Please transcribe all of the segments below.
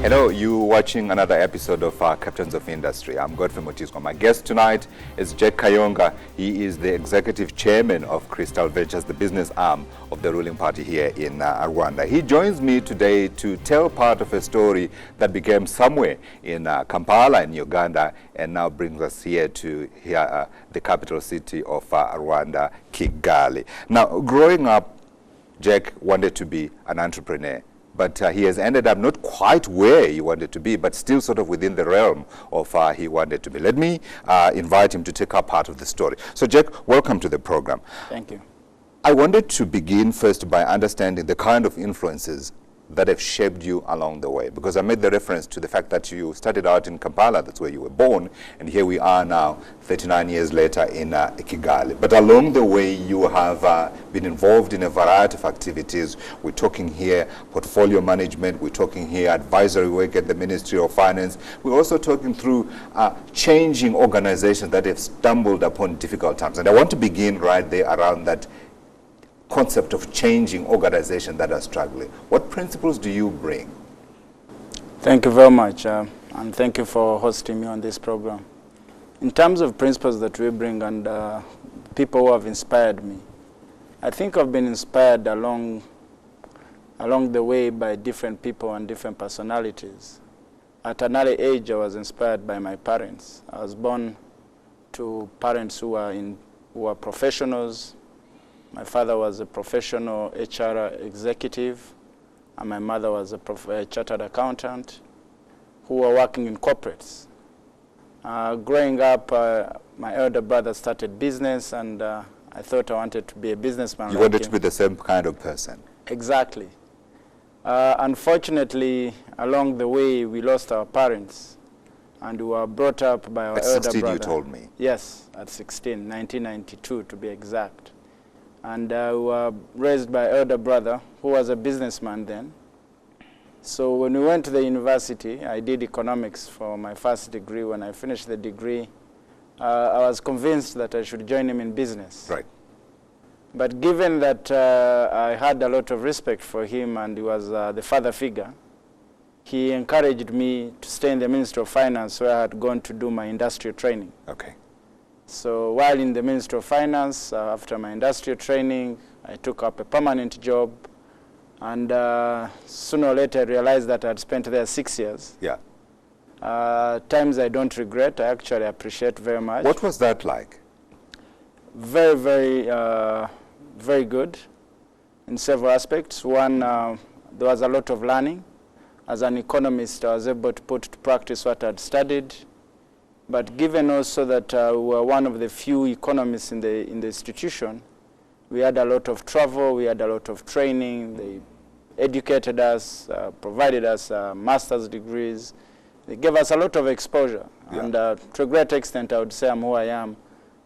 Hello, you watching another episode of Captains of Industry. I'm Godfrey Mutizwa. My guest tonight is Jack Kayonga. He is the executive chairman of Crystal Ventures, the business arm of the ruling party here in Rwanda. He joins me today to tell part of a story that began somewhere in Kampala in Uganda and now brings us here to the capital city of Rwanda, Kigali. Now, growing up, Jack wanted to be an entrepreneur. But he has ended up not quite where he wanted to be, but still sort of within the realm of he wanted to be. Let me invite him to take up part of the story. So Jack, welcome to the program. Thank you. I wanted to begin first by understanding the kind of influences that have shaped you along the way, because I made the reference to the fact that you started out in Kampala, that's where you were born, and here we are now 39 years later in Kigali. But along the way you have been involved in a variety of activities. We're talking here portfolio management, we're talking here advisory work at the Ministry of Finance, we're also talking through changing organizations that have stumbled upon difficult times. And I want to begin right there around that concept of changing organizations that are struggling. What principles do you bring? Thank you very much, and thank you for hosting me on this program. In terms of principles that we bring and people who have inspired me, I think I've been inspired along the way by different people and different personalities. At an early age, I was inspired by my parents. I was born to parents who are professionals. My father was a professional HR executive, and my mother was a chartered accountant who were working in corporates. Growing up, my elder brother started business, and I thought I wanted to be a businessman. You wanted to be the same kind of person? Exactly. Unfortunately, along the way, we lost our parents, and we were brought up by our elder brother. At 16, you told me? Yes, at 16, 1992 to be exact. And we were raised by elder brother, who was a businessman then. So when we went to the university, I did economics for my first degree. When I finished the degree, I was convinced that I should join him in business. Right. But given that I had a lot of respect for him and he was the father figure, he encouraged me to stay in the Ministry of Finance, where I had gone to do my industrial training. Okay. So while in the Ministry of Finance, after my industrial training, I took up a permanent job. And sooner or later, I realized that I had spent there 6 years. Yeah. Times I don't regret, I actually appreciate very much. What was that like? Very, very good in several aspects. One, there was a lot of learning. As an economist, I was able to put to practice what I had studied. But given also that we were one of the few economists in the institution, we had a lot of travel, we had a lot of training. They educated us, provided us master's degrees. They gave us a lot of exposure. Yeah. And to a great extent, I would say I'm who I am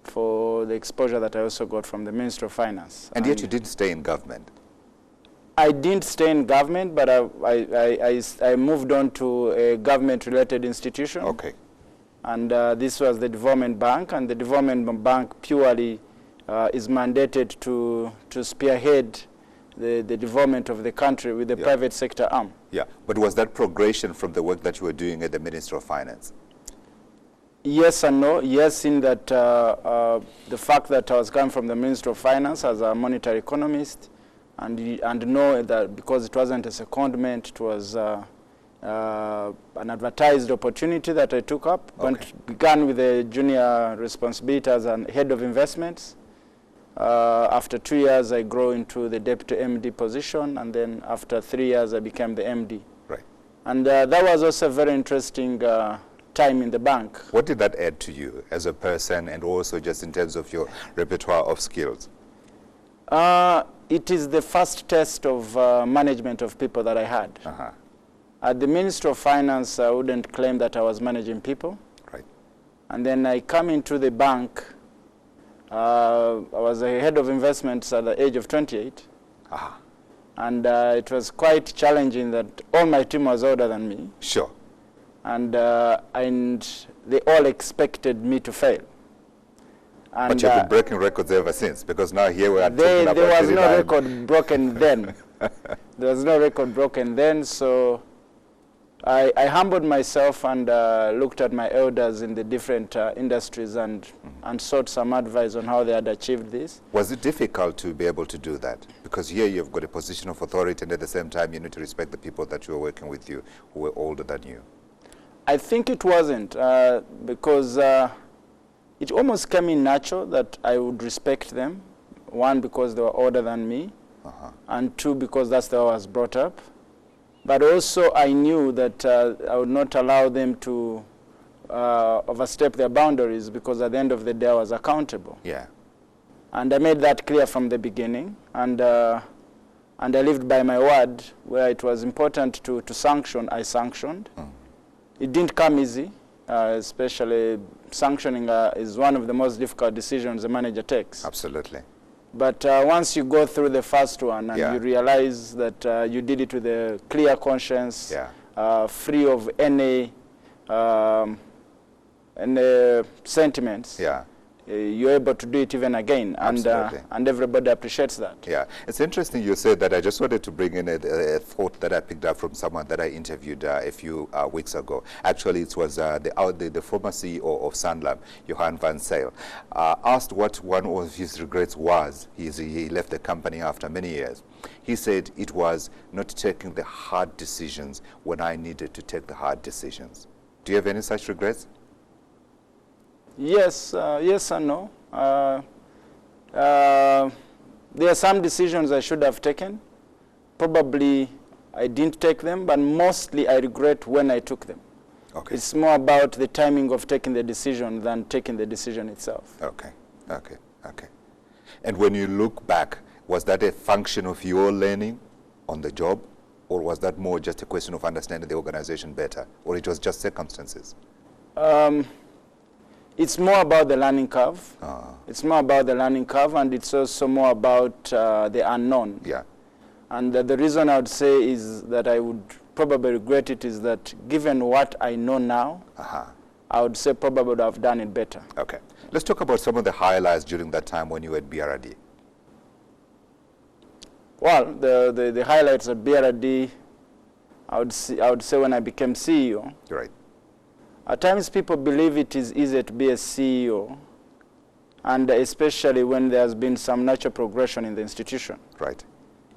for the exposure that I also got from the Ministry of Finance. And yet you didn't stay in government. I didn't stay in government, but I moved on to a government-related institution. Okay. And this was the Development Bank, and the Development Bank purely is mandated to spearhead the development of the country with the private sector arm. Yeah, but was that progression from the work that you were doing at the Ministry of Finance? Yes and no. Yes, in that the fact that I was coming from the Ministry of Finance as a monetary economist, and know that because it wasn't a secondment, it was an advertised opportunity that I took up. Okay. But began with a junior responsibility as an head of investments. After 2 years, I grew into the deputy MD position, and then after 3 years, I became the MD. Right. And that was also a very interesting time in the bank. What did that add to you as a person, and also just in terms of your repertoire of skills? It is the first test of management of people that I had. Uh-huh. At the Ministry of Finance, I wouldn't claim that I was managing people. Right. And then I come into the bank. I was a head of investments at the age of 28. Uh-huh. And it was quite challenging that all my team was older than me. Sure. And they all expected me to fail. And but you've been breaking records ever since, because now here we are talking about there was no record broken then. There was no record broken then, so I humbled myself and looked at my elders in the different industries and sought some advice on how they had achieved this. Was it difficult to be able to do that? Because here you've got a position of authority, and at the same time you need to respect the people that you are working with you who were older than you. I think it wasn't, because it almost came in natural that I would respect them. One, because they were older than me, and two, because that's the way I was brought up. But also I knew that I would not allow them to overstep their boundaries, because at the end of the day I was accountable. Yeah. And I made that clear from the beginning, and I lived by my word. Where it was important to sanction, I sanctioned. It didn't come easy, especially sanctioning is one of the most difficult decisions a manager takes. Absolutely. But once you go through the first one and you realize that you did it with a clear conscience, free of any sentiments, you're able to do it even again, and everybody appreciates that. Yeah, it's interesting you said that. I just wanted to bring in a thought that I picked up from someone that I interviewed a few weeks ago. Actually, it was the former CEO of Sanlam, Johan van Zyl, asked what one of his regrets was. He left the company after many years. He said it was not taking the hard decisions when I needed to take the hard decisions. Do you have any such regrets? Yes, yes and no. There are some decisions I should have taken. Probably I didn't take them, but mostly I regret when I took them. Okay. It's more about the timing of taking the decision than taking the decision itself. Okay, okay, okay. And when you look back, was that a function of your learning on the job, or was that more just a question of understanding the organization better, or it was just circumstances? It's more about the learning curve. It's more about the learning curve, and it's also more about the unknown. Yeah. And the reason I would say is that I would probably regret it is that given what I know now, I would say probably would have done it better. Okay. Let's talk about some of the highlights during that time when you were at BRD. Well, the highlights at BRD, I would say when I became CEO. Right. At times people believe it is easy to be a CEO, and especially when there has been some natural progression in the institution. Right.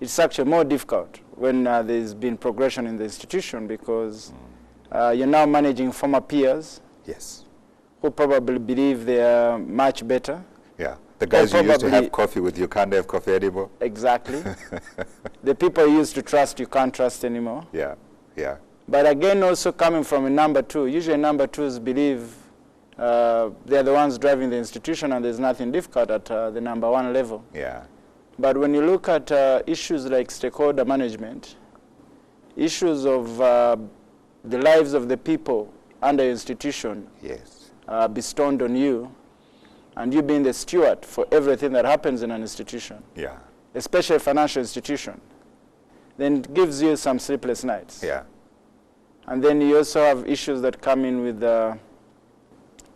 It's actually more difficult when there's been progression in the institution, because you're now managing former peers. Yes. Who probably believe they are much better. Yeah. The guys you used to have coffee with, you can't have coffee anymore. Exactly. The people you used to trust, you can't trust anymore. Yeah, yeah. But again, also coming from a number two, usually number twos believe they're the ones driving the institution, and there's nothing difficult at the number one level. Yeah. But when you look at issues like stakeholder management, issues of the lives of the people under your institution bestowed on you, and you being the steward for everything that happens in an institution, especially a financial institution, then it gives you some sleepless nights. Yeah. And then you also have issues that come in with,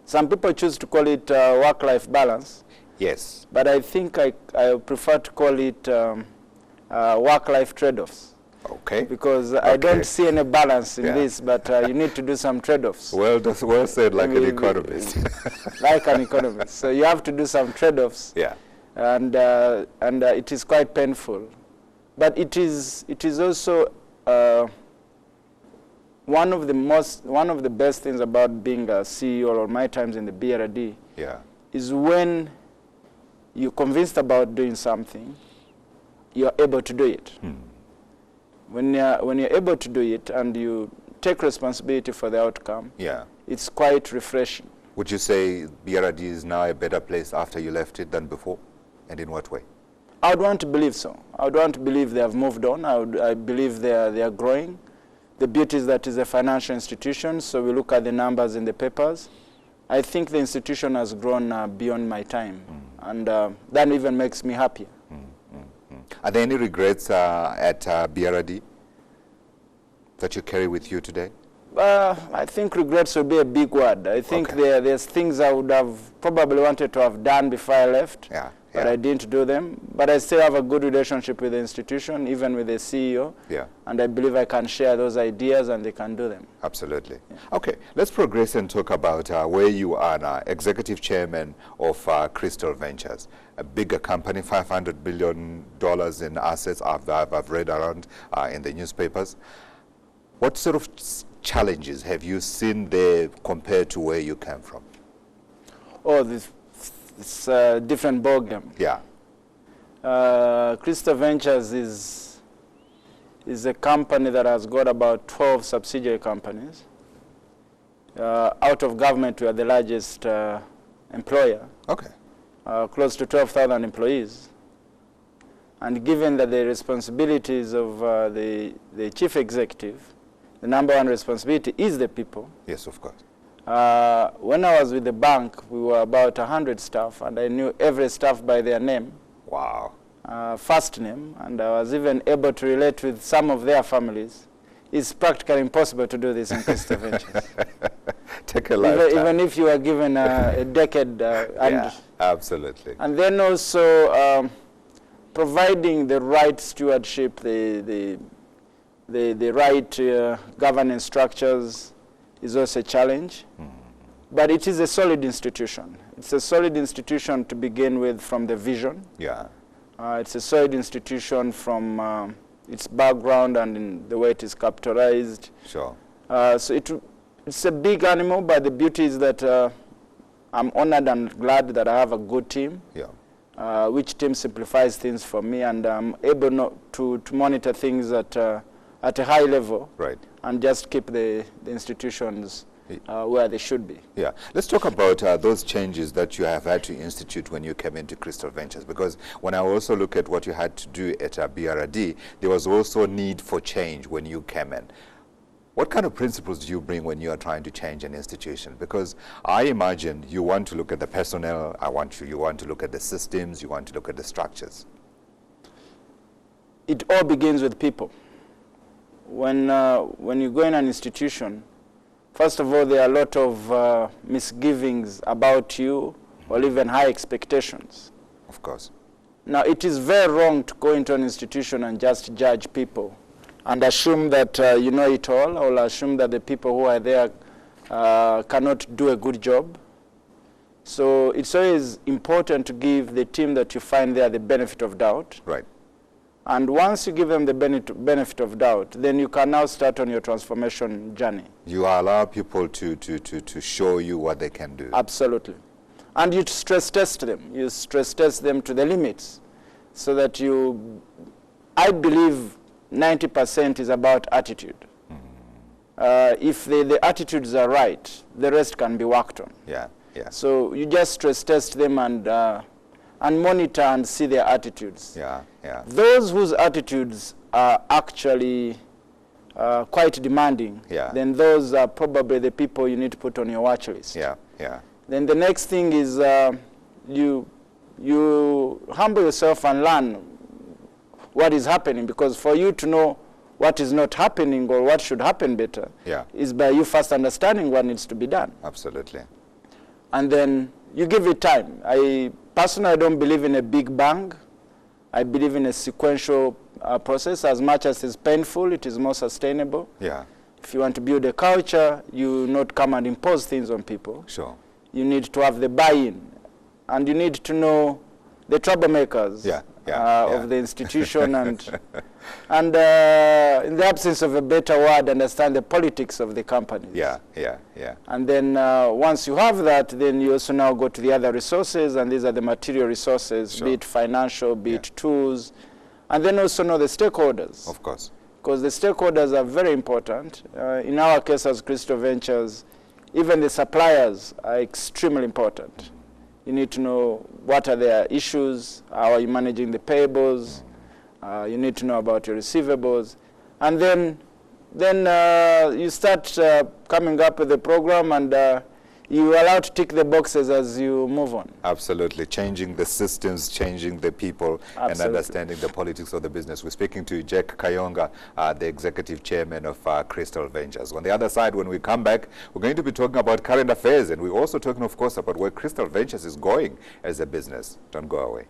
some people choose to call it work-life balance. Yes. But I think I prefer to call it work-life trade-offs. Okay. Because I don't see any balance in this, but you need to do some trade-offs. Well said, like an economist. Like an economist. So you have to do some trade-offs. Yeah. And it is quite painful. But it is also one of the best things about being a CEO, or my times in the BRD, is when you're convinced about doing something, you're able to do it. When you're able to do it and you take responsibility for the outcome, it's quite refreshing. Would you say BRD is now a better place after you left it than before? And in what way? I would want to believe so. I would want to believe they have moved on. I believe they are growing. The beauty is that it's a financial institution, so we look at the numbers in the papers. I think the institution has grown beyond my time, and that even makes me happier. Are there any regrets at BRD that you carry with you today? I think regrets would be a big word. I think there's things I would have probably wanted to have done before I left. but I didn't do them. But I still have a good relationship with the institution, even with the CEO. Yeah. And I believe I can share those ideas and they can do them. Absolutely. Yeah. Okay, let's progress and talk about where you are now, Executive Chairman of Crystal Ventures, a bigger company, $500 billion in assets I've read around in the newspapers. What sort of challenges have you seen there compared to where you came from? Oh, it's a different ballgame. Yeah. Crystal Ventures is a company that has got about 12 subsidiary companies. Out of government, we are the largest employer. Okay. Close to 12,000 employees. And given that the responsibilities of the chief executive, the number one responsibility is the people. Yes, of course. When I was with the bank, we were about 100 staff, and I knew every staff by their name. Wow. First name, and I was even able to relate with some of their families. It's practically impossible to do this in Crystal Ventures. Take a lifetime. Even if you are given a decade. Yeah, absolutely. And then also providing the right stewardship, the right governance structures is also a challenge. But it is a solid institution. It's a solid institution to begin with from the vision. Yeah. It's a solid institution from its background and in the way it is capitalized. Sure. So it's a big animal, but the beauty is that I'm honored and glad that I have a good team. Yeah. Which team simplifies things for me, and I'm able to monitor things at a high level. Right. And just keep the institutions where they should be. Yeah. Let's talk about those changes that you have had to institute when you came into Crystal Ventures, because when I also look at what you had to do at BRD, there was also a need for change when you came in. What kind of principles do you bring when you are trying to change an institution? Because I imagine you want to look at the personnel, you want to look at the systems, you want to look at the structures. It all begins with people. When you go in an institution, first of all, there are a lot of misgivings about you, or even high expectations. Of course. Now, it is very wrong to go into an institution and just judge people and assume that you know it all, or assume that the people who are there cannot do a good job. So it's always important to give the team that you find there the benefit of doubt. Right. And once you give them the benefit of doubt, then you can now start on your transformation journey. You allow people to show you what they can do. Absolutely. And you stress test them. You stress test them to the limits, so that I believe 90% is about attitude. If the attitudes are right, the rest can be worked on. Yeah, yeah. So you just stress test them and monitor and see their attitudes. Yeah, yeah. Those whose attitudes are actually quite demanding, yeah, then those are probably the people you need to put on your watch list. Yeah, yeah. Then the next thing is you humble yourself and learn what is happening, because for you to know what is not happening or what should happen better, yeah, is by you first understanding what needs to be done. Absolutely. And then you give it time. I personally don't believe in a big bang. I believe in a sequential process. As much as it's painful, it is more sustainable. Yeah. If you want to build a culture, you not come and impose things on people. Sure. You need to have the buy-in, and you need to know the troublemakers of the institution, and in the absence of a better word, understand the politics of the companies. Yeah, yeah, yeah. And then once you have that, then you also now go to the other resources, and these are the material resources, sure, be it financial, be it tools, and then also know the stakeholders. Of course. Because the stakeholders are very important. In our case as Crystal Ventures, even the suppliers are extremely important. You need to know what are their issues, how are you managing the payables, you need to know about your receivables. And then you start coming up with the program, and you're allowed to tick the boxes as you move on. Absolutely. Changing the systems, changing the people, Absolutely, and understanding the politics of the business. We're speaking to Jack Kayonga, the Executive Chairman of Crystal Ventures. On the other side, when we come back, we're going to be talking about current affairs, and we're also talking, of course, about where Crystal Ventures is going as a business. Don't go away.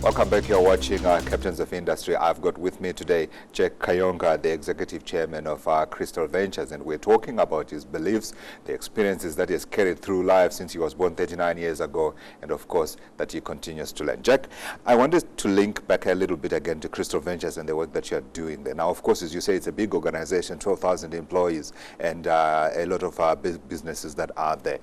Welcome back. You're watching Captains of Industry. I've got with me today Jack Kayonga, the Executive Chairman of Crystal Ventures, and we're talking about his beliefs, the experiences that he has carried through life since he was born 39 years ago, and of course that he continues to learn. Jack, I wanted to link back a little bit again to Crystal Ventures and the work that you're doing there. Now, of course, as you say, it's a big organization, 12,000 employees, and a lot of businesses that are there.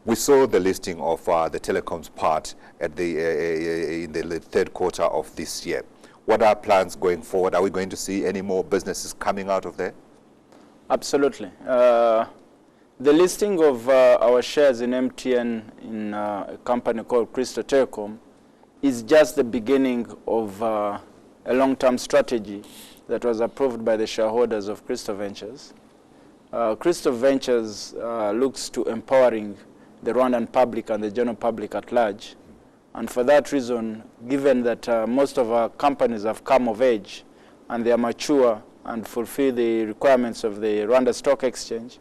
We saw the listing of the telecoms part at in the third quarter of this year. What are plans going forward? Are we going to see any more businesses coming out of there? Absolutely. The listing of our shares in MTN in a company called Crystal Telecom is just the beginning of a long-term strategy that was approved by the shareholders of Crystal Ventures. Crystal Ventures looks to empowering the Rwandan public and the general public at large. And for that reason, given that most of our companies have come of age and they are mature and fulfill the requirements of the Rwanda Stock Exchange,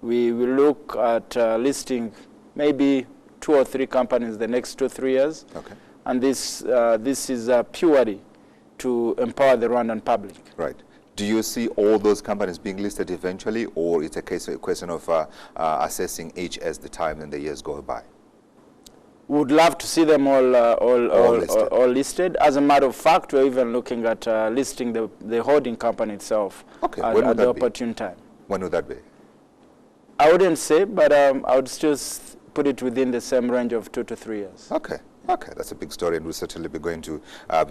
we will look at listing maybe 2 or 3 companies the next 2 or 3 years. Okay. And this is purely to empower the Rwandan public. Right. Do you see all those companies being listed eventually, or it's a question of assessing each as the time and the years go by? Would love to see them all listed. As a matter of fact, we're even looking at listing the holding company itself at the opportune time. When would that be? I wouldn't say, but I would still put it within the same range of 2 to 3 years. Okay, okay, that's a big story, and we'll certainly be going to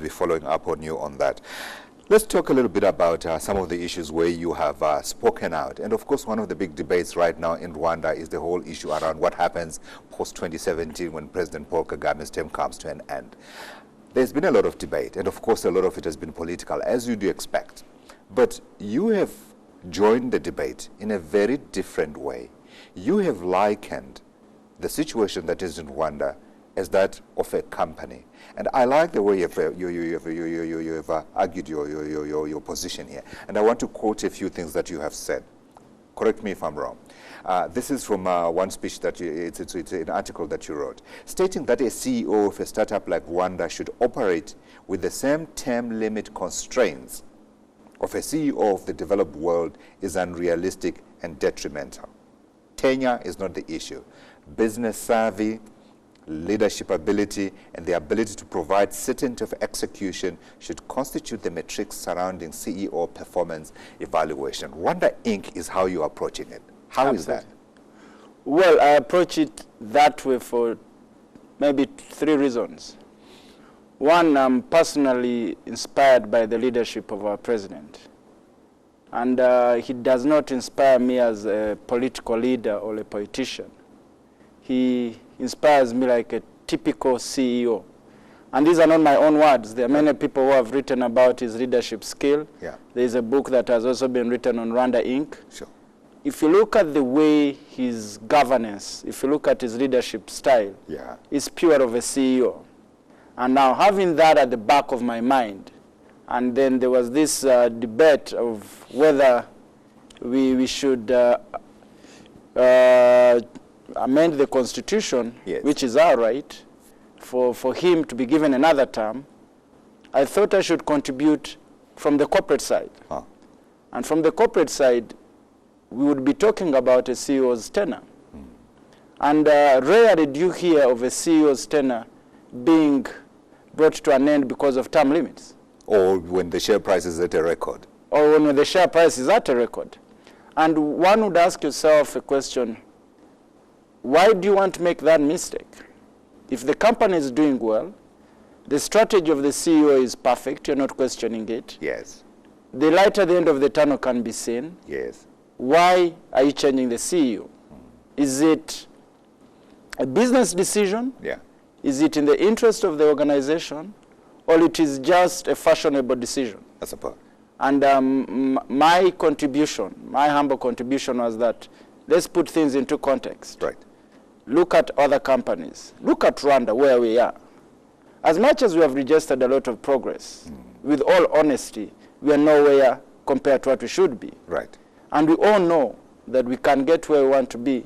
be following up on you on that. Let's talk a little bit about some of the issues where you have spoken out. And of course, one of the big debates right now in Rwanda is the whole issue around what happens post-2017 when President Paul Kagame's term comes to an end. There's been a lot of debate, and of course, a lot of it has been political, as you do expect. But you have joined the debate in a very different way. You have likened the situation that is in Rwanda as that of a company. And I like the way you have argued your position here. And I want to quote a few things that you have said. Correct me if I'm wrong. This is from one speech that it's an article that you wrote, stating that a CEO of a startup like Rwanda should operate with the same term limit constraints of a CEO of the developed world is unrealistic and detrimental. Tenure is not the issue. Business savvy, leadership ability, and the ability to provide certainty of execution should constitute the metrics surrounding CEO performance evaluation. Rwanda Inc. is how you're approaching it. How is that? Well, I approach it that way for maybe 3 reasons. One, I'm personally inspired by the leadership of our president. And he does not inspire me as a political leader or a politician. He inspires me like a typical CEO. And these are not my own words. There are many people who have written about his leadership skill. Yeah. There is a book that has also been written on Rwanda Inc. Sure. If you look at the way his governance, if you look at his leadership style, yeah, it's pure of a CEO. And now having that at the back of my mind, and then there was this debate of whether we should amend the constitution, yes, which is our right, for him to be given another term. I thought I should contribute from the corporate side. Huh. And from the corporate side, we would be talking about a CEO's tenure. And rarely do you hear of a CEO's tenure being brought to an end because of term limits. Or when the share price is at a record. Or when the share price is at a record. And one would ask yourself a question, why do you want to make that mistake? If the company is doing well, the strategy of the CEO is perfect, you're not questioning it. Yes. The light at the end of the tunnel can be seen. Yes. Why are you changing the CEO? Is it a business decision? Yeah. Is it in the interest of the organization? Or it is just a fashionable decision? I suppose. And my contribution, my humble contribution was that let's put things into context. Right. look at other companies. Look at Rwanda, where we are. As much as we have registered a lot of progress, with all honesty, we are nowhere compared to what we should be. Right. And we all know that we can get where we want to be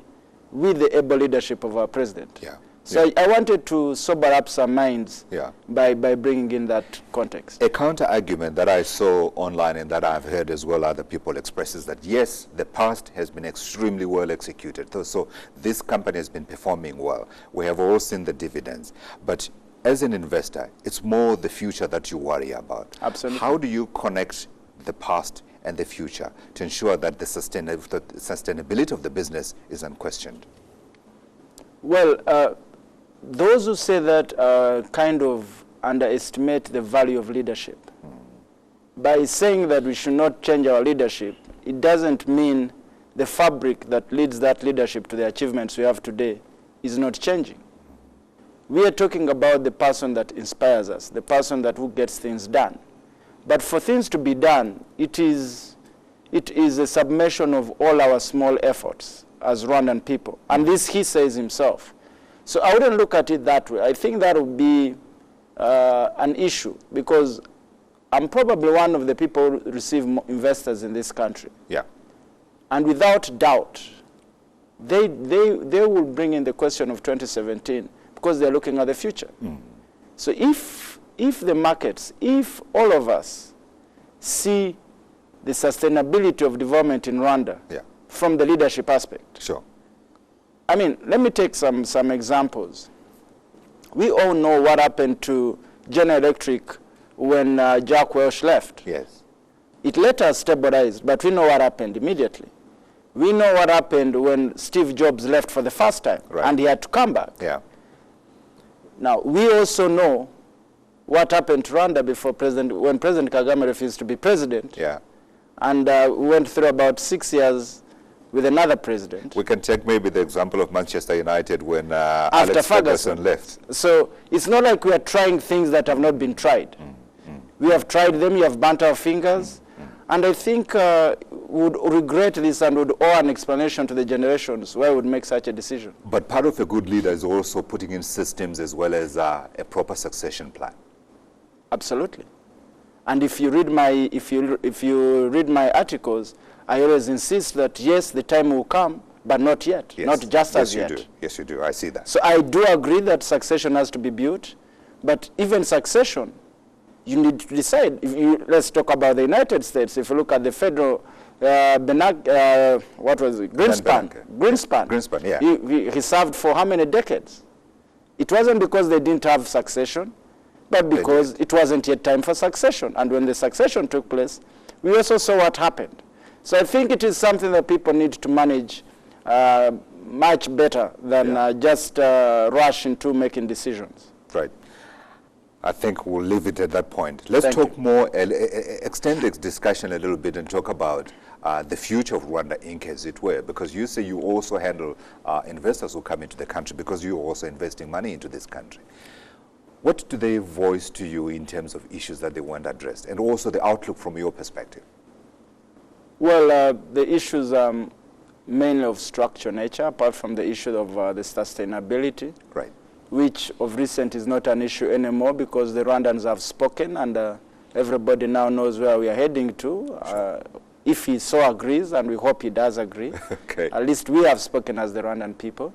with the able leadership of our president. Yeah. So yeah. I wanted to sober up some minds by bringing in that context. A counter-argument that I saw online and that I've heard as well other people express is that, yes, the past has been extremely well executed. So this company has been performing well. We have all seen the dividends. But as an investor, it's more the future that you worry about. Absolutely. How do you connect the past and the future to ensure that the sustainability of the business is unquestioned? Well, those who say that kind of underestimate the value of leadership. By saying that we should not change our leadership, it doesn't mean the fabric that leads that leadership to the achievements we have today is not changing. We are talking about the person that inspires us, the person who gets things done. But for things to be done, it is a submission of all our small efforts as Rwandan people. And this he says himself. So I wouldn't look at it that way. I think that would be an issue, because I'm probably one of the people who receive investors in this country. Yeah. And without doubt, they will bring in the question of 2017 because they're looking at the future. So if the markets, if all of us see the sustainability of development in Rwanda from the leadership aspect. Sure. I mean, let me take some examples. We all know what happened to General Electric when Jack Welch left. Yes. It later stabilized, but we know what happened immediately. We know what happened when Steve Jobs left for the first time, and he had to come back. Yeah. Now, we also know what happened to Rwanda when President Kagame refused to be president. Yeah. And we went through about 6 years with another president. We can take maybe the example of Manchester United when Alex Ferguson left. So it's not like we are trying things that have not been tried. We have tried them, we have burnt our fingers. And I think we would regret this and would owe an explanation to the generations why we would make such a decision. But part of a good leader is also putting in systems as well as a proper succession plan. Absolutely. And if you read my articles, I always insist that yes, the time will come, but not yet, not just as yet. Yes, you do. Yes, you do. I see that. So I do agree that succession has to be built, but even succession, you need to decide. Let's talk about the United States. If you look at the federal, what was it? Greenspan. Greenspan, yeah. He served for how many decades? It wasn't because they didn't have succession, but because it wasn't yet time for succession. And when the succession took place, we also saw what happened. So I think it is something that people need to manage much better than just rush into making decisions. Right. I think we'll leave it at that point. Let's talk more, extend the discussion a little bit and talk about the future of Rwanda Inc., as it were, because you say you also handle investors who come into the country because you're also investing money into this country. What do they voice to you in terms of issues that they want addressed, and also the outlook from your perspective? Well, the issues are mainly of structure nature, apart from the issue of the sustainability, which of recent is not an issue anymore because the Rwandans have spoken and everybody now knows where we are heading to. If he so agrees, and we hope he does agree, at least we have spoken as the Rwandan people.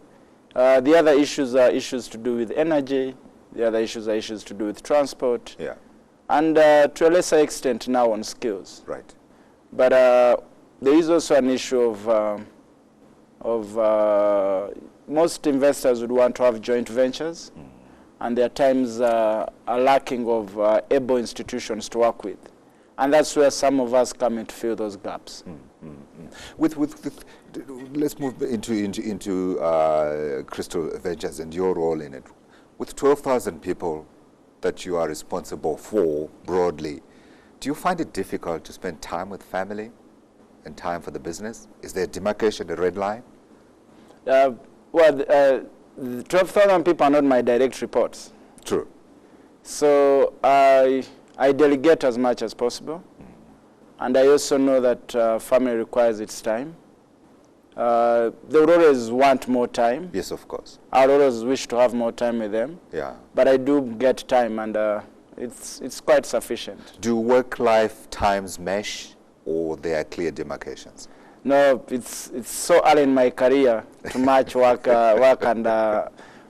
The other issues are issues to do with energy. The other issues are issues to do with transport. And to a lesser extent now on skills. But there is also an issue of most investors would want to have joint ventures, and there are times are lacking of able institutions to work with. And that's where some of us come in to fill those gaps. Let's move into Crystal Ventures and your role in it. With 12,000 people that you are responsible for broadly, do you find it difficult to spend time with family and time for the business? Is there a demarcation, a red line? Well, 12,000 people are not my direct reports. True. So I delegate as much as possible. And I also know that family requires its time. They would always want more time. Yes, of course. I would always wish to have more time with them. Yeah. But I do get time, and it's quite sufficient. Do work-life times mesh, or there are clear demarcations? No, it's so early in my career to match work and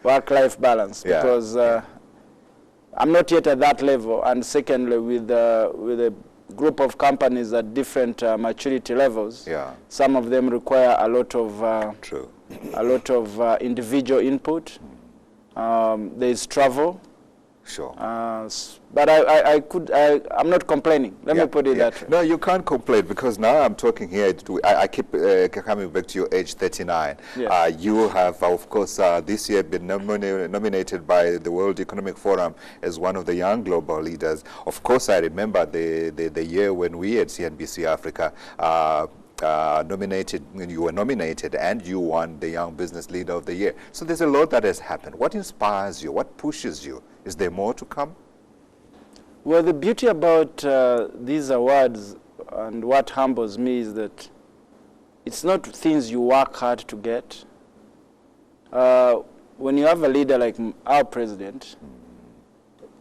work-life balance, Yeah. because I'm not yet at that level. And secondly, with a group of companies at different maturity levels, Yeah. some of them require a lot of True. a lot of individual input. There's travel. Sure. But I'm not complaining. Let me put it that way. No, you can't complain, because now I'm talking here. I keep coming back to your age 39. Yeah. You have, of course, this year been nominated by the World Economic Forum as one of the young global leaders. Of course, I remember the year when we at CNBC Africa you were nominated and you won the Young Business Leader of the Year. So there's a lot that has happened. What inspires you? What pushes you? Is there more to come? Well, the beauty about these awards and what humbles me is that it's not things you work hard to get. When you have a leader like our president,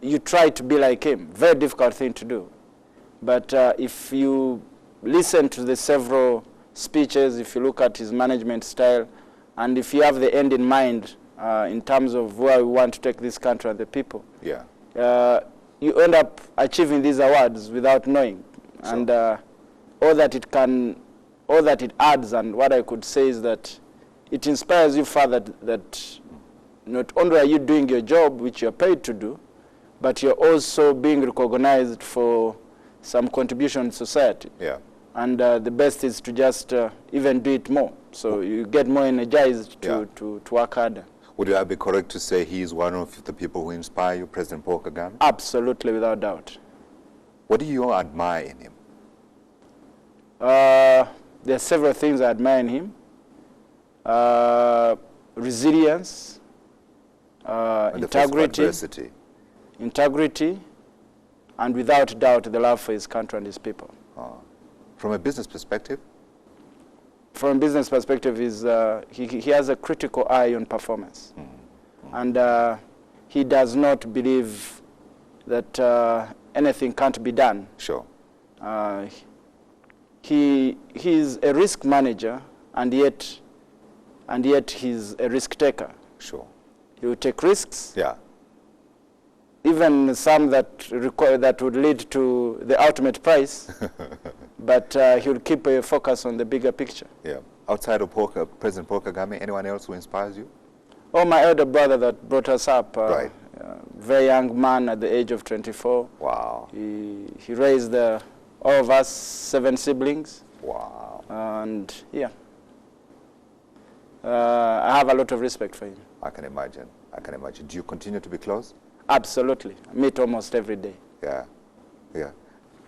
you try to be like him. Very difficult thing to do. But if you listen to the several speeches, if you look at his management style, and if you have the end in mind in terms of where we want to take this country and the people, yeah, you end up achieving these awards without knowing. Sure. And all that it adds, and what I could say is that it inspires you further that not only are you doing your job, which you're paid to do, but you're also being recognized for some contribution to society. Yeah. And the best is to just even do it more. So you get more energized to work harder. Would I be correct to say he is one of the people who inspire you, President Paul Kagame? Absolutely, without doubt. What do you admire in him? There are several things I admire in him. Resilience, integrity, and without doubt, the love for his country and his people. From a business perspective? From a business perspective, he has a critical eye on performance. And he does not believe that anything can't be done. Sure. He's a risk manager, and yet he's a risk taker. Sure. He will take risks. Yeah. Even some that would lead to the ultimate price, but he'll keep a focus on the bigger picture. Yeah. Outside of President Paul Kagame, anyone else who inspires you? Oh, my elder brother that brought us up. Right. Very young man at the age of 24. Wow. He raised all of us 7 siblings. Wow. And yeah, I have a lot of respect for him. I can imagine. I can imagine. Do you continue to be close? Absolutely. I meet almost every day. Yeah. Yeah.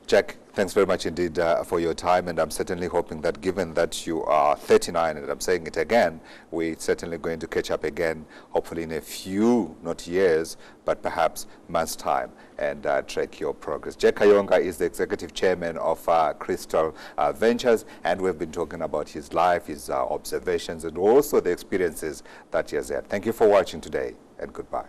Jack, thanks very much indeed for your time, and I'm certainly hoping that given that you are 39, and I'm saying it again, we're certainly going to catch up again, hopefully in a few, not years, but perhaps months' time, and track your progress. Jack Kayonga is the executive chairman of Crystal Ventures, and we've been talking about his life, his observations, and also the experiences that he has had. Thank you for watching today, and goodbye.